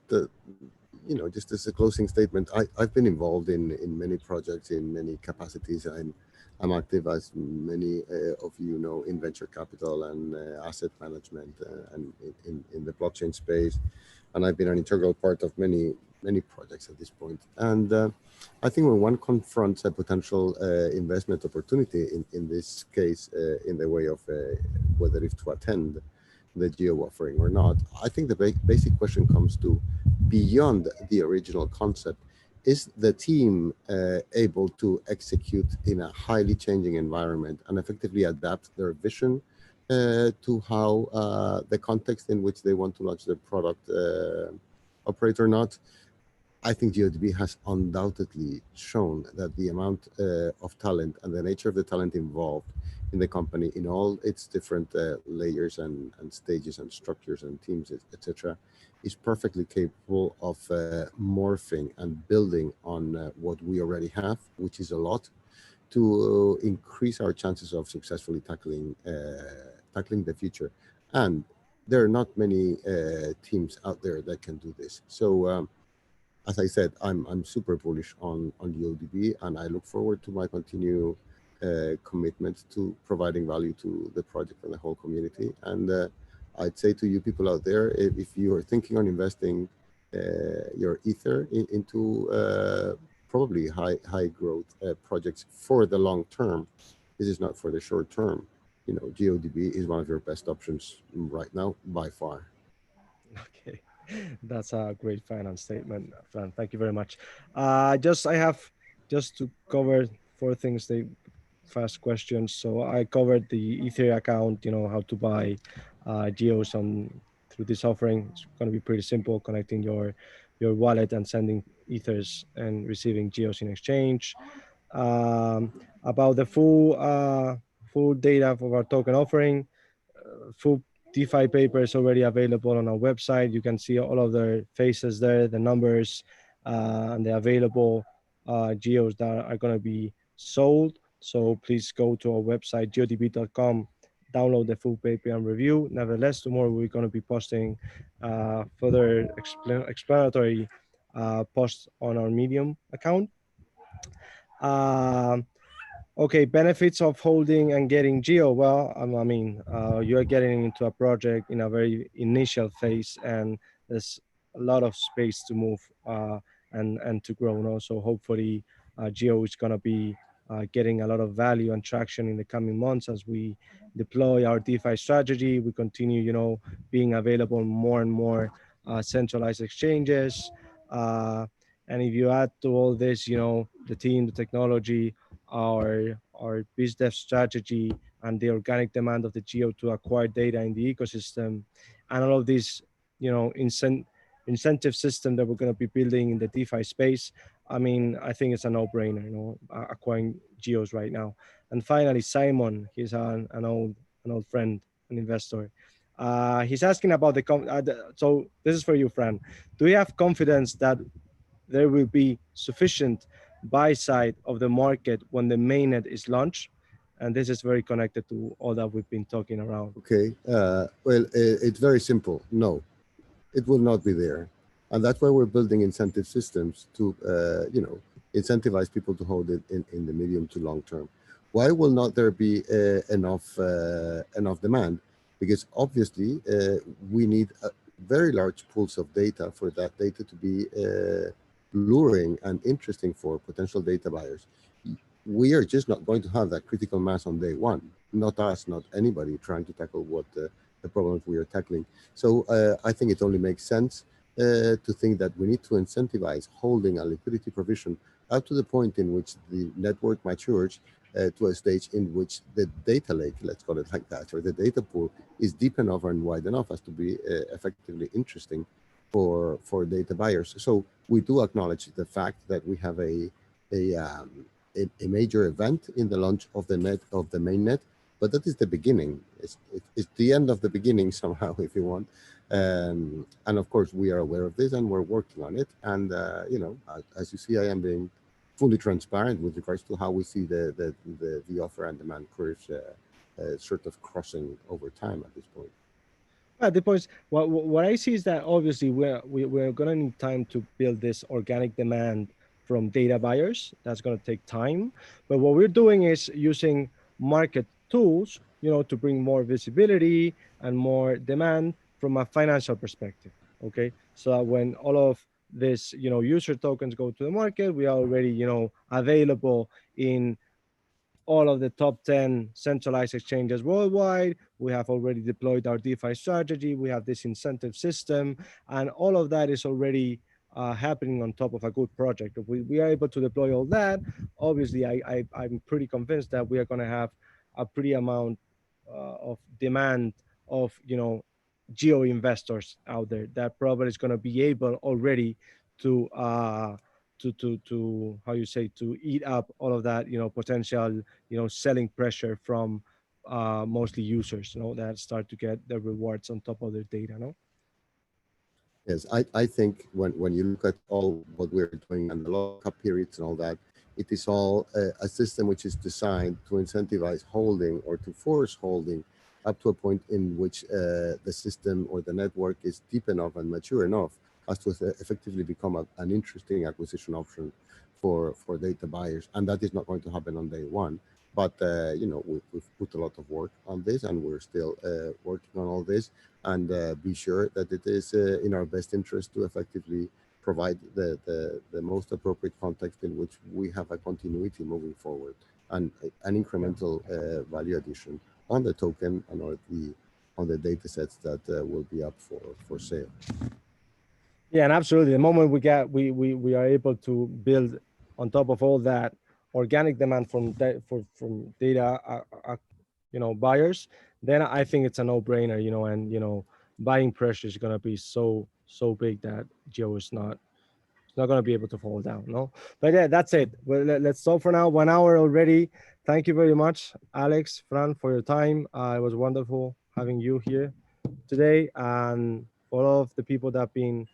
just as a closing statement, I've been involved in many projects in many capacities. I'm active, as many of you know, in venture capital and asset management and in the blockchain space. And I've been an integral part of many projects at this point. And I think when one confronts a potential investment opportunity, in this case, in the way of whether if to attend the Geo offering or not, I think the basic question comes to, beyond the original concept, is the team able to execute in a highly changing environment and effectively adapt their vision to how the context in which they want to launch their product operate or not. I think GeoDB has undoubtedly shown that the amount of talent and the nature of the talent involved in the company in all its different layers and stages and structures and teams, etc., is perfectly capable of morphing and building on what we already have, which is a lot, to increase our chances of successfully tackling the future. And there are not many teams out there that can do this. So as I said, I'm super bullish on GeoDB, and I look forward to my continued commitment to providing value to the project and the whole community. And I'd say to you people out there, if you are thinking on investing your ether into probably high growth projects for the long term, this is not for the short term. You know, GeoDB is one of your best options right now by far. Okay, that's a great finance statement, Fran. Thank you very much. I have just to cover four things. They fast questions. So I covered the Ether account. You know how to buy geos on through this offering. It's going to be pretty simple, connecting your wallet and sending ethers and receiving geos in exchange. About the full data of our token offering, full DeFi paper is already available on our website. You can see all of their faces there, the numbers, and the available geos that are going to be sold. So please go to our website, geodb.com, download the full paper and review. Nevertheless, tomorrow we're going to be posting further explanatory posts on our Medium account. Okay, benefits of holding and getting geo. Well, I mean, you are getting into a project in a very initial phase, and there's a lot of space to move and to grow. And also, hopefully, geo is going to be getting a lot of value and traction in the coming months as we deploy our DeFi strategy. We continue, being available more and more centralized exchanges. And if you add to all this, the team, the technology, our biz dev strategy, and the organic demand of the geo to acquire data in the ecosystem, and all of these, incentive system that we're going to be building in the DeFi space, I mean, I think it's a no-brainer, acquiring geos right now. And finally, Simon, he's an old friend, an investor. He's asking about so this is for you, Fran. Do you have confidence that there will be sufficient buy side of the market when the mainnet is launched? And this is very connected to all that we've been talking around. Okay, well, it's very simple. No, it will not be there. And that's why we're building incentive systems to, incentivize people to hold it in the medium to long term. Why will not there be enough demand? Because obviously we need very large pools of data for that data to be luring and interesting for potential data buyers. We are just not going to have that critical mass on day one. Not us, not anybody trying to tackle what the problems we are tackling. So I think it only makes sense to think that we need to incentivize holding a liquidity provision up to the point in which the network matures to a stage in which the data lake, let's call it like that, or the data pool is deep enough and wide enough as to be effectively interesting for data buyers. So we do acknowledge the fact that we have a major event in the launch of the mainnet, but that is the beginning. It's the end of the beginning somehow, if you want. And of course, we are aware of this and we're working on it. And as you see, I am being fully transparent with regards to how we see the offer and demand curves sort of crossing over time at this point. At the point, what I see is that obviously we're going to need time to build this organic demand from data buyers. That's going to take time. But what we're doing is using market tools, to bring more visibility and more demand from a financial perspective. Okay, so that when all of this, user tokens go to the market, we are already, available in all of the top 10 centralized exchanges worldwide. We have already deployed our DeFi strategy. We have this incentive system, and all of that is already happening on top of a good project. If we are able to deploy all that, obviously I'm pretty convinced that we are going to have a pretty demand of, geo investors out there that probably is going to be able already to how you say, to eat up all of that, potential, selling pressure from mostly users, that start to get the rewards on top of their data. Yes, I think when you look at all what we're doing and the lockup periods and all that, it is all a system which is designed to incentivize holding or to force holding up to a point in which the system or the network is deep enough and mature enough as to effectively become an interesting acquisition option for data buyers. And that is not going to happen on day one. But, we've put a lot of work on this, and we're still working on all this, and be sure that it is in our best interest to effectively provide the most appropriate context in which we have a continuity moving forward and an incremental value addition on the token and on the data sets that will be up for sale. Yeah, and absolutely. The moment we are able to build on top of all that organic demand from data, buyers, then I think it's a no-brainer, and buying pressure is going to be so big that Geo is not going to be able to fall down. No, but yeah, that's it. Well, let's stop for now. 1 hour already. Thank you very much, Alex, Fran, for your time. It was wonderful having you here today, and for all of the people that have been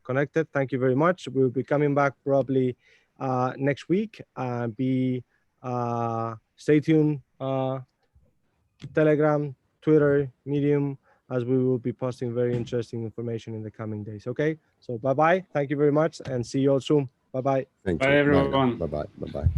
connected, thank you very much. We'll be coming back probably next week. Stay tuned. Telegram, Twitter, Medium, as we will be posting very interesting information in the coming days. Okay, so bye bye. Thank you very much, and see you all soon. Bye bye. Thank Bye, you. everyone. Bye bye. Bye bye.